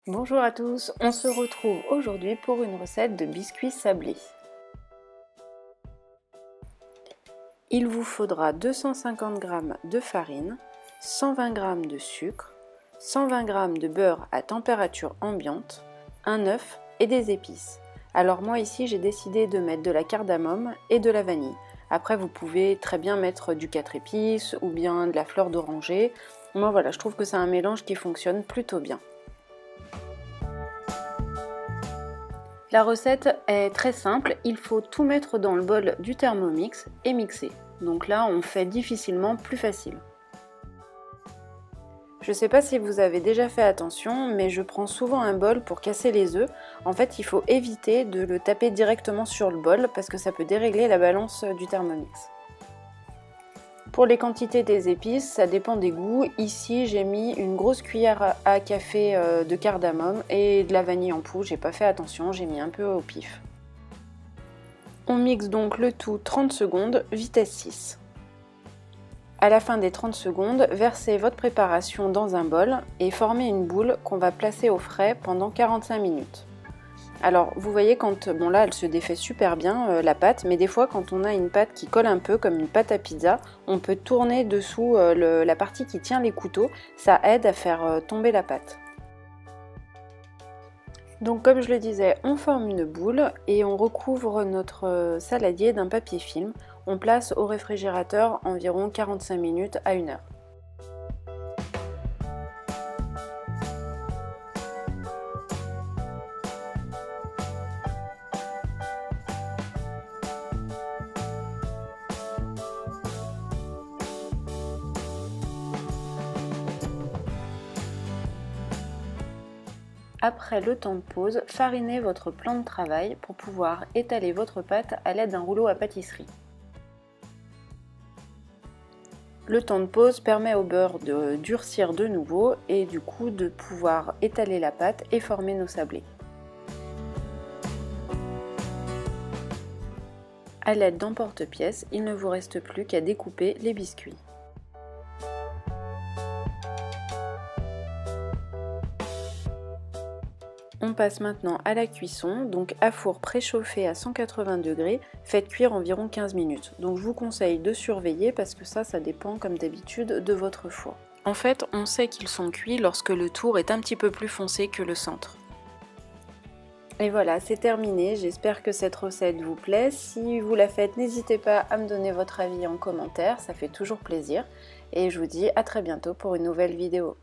Bonjour à tous, on se retrouve aujourd'hui pour une recette de biscuits sablés. Il vous faudra 250 g de farine, 120 g de sucre, 120 g de beurre à température ambiante, un œuf et des épices. Alors moi ici j'ai décidé de mettre de la cardamome et de la vanille. Après vous pouvez très bien mettre du 4 épices ou bien de la fleur d'oranger. Moi voilà, je trouve que c'est un mélange qui fonctionne plutôt bien. La recette est très simple, il faut tout mettre dans le bol du Thermomix et mixer. Donc là, on fait difficilement plus facile. Je ne sais pas si vous avez déjà fait attention, mais je prends souvent un bol pour casser les œufs. En fait, il faut éviter de le taper directement sur le bol parce que ça peut dérégler la balance du Thermomix. Pour les quantités des épices, ça dépend des goûts. Ici, j'ai mis une grosse cuillère à café de cardamome et de la vanille en poudre. J'ai pas fait attention, j'ai mis un peu au pif. On mixe donc le tout 30 secondes, vitesse 6. À la fin des 30 secondes, versez votre préparation dans un bol et formez une boule qu'on va placer au frais pendant 45 minutes. Alors vous voyez quand, bon là elle se défait super bien la pâte, mais des fois quand on a une pâte qui colle un peu comme une pâte à pizza, on peut tourner dessous la partie qui tient les couteaux, ça aide à faire tomber la pâte. Donc comme je le disais, on forme une boule et on recouvre notre saladier d'un papier film. On place au réfrigérateur environ 45 minutes à 1 heure. Après le temps de pause, farinez votre plan de travail pour pouvoir étaler votre pâte à l'aide d'un rouleau à pâtisserie. Le temps de pause permet au beurre de durcir de nouveau et du coup de pouvoir étaler la pâte et former nos sablés. À l'aide d'emporte-pièce, il ne vous reste plus qu'à découper les biscuits. On passe maintenant à la cuisson, donc à four préchauffé à 180 degrés, faites cuire environ 15 minutes. Donc je vous conseille de surveiller parce que ça dépend comme d'habitude de votre four. En fait, on sait qu'ils sont cuits lorsque le tour est un petit peu plus foncé que le centre. Et voilà, c'est terminé, j'espère que cette recette vous plaît. Si vous la faites, n'hésitez pas à me donner votre avis en commentaire, ça fait toujours plaisir. Et je vous dis à très bientôt pour une nouvelle vidéo.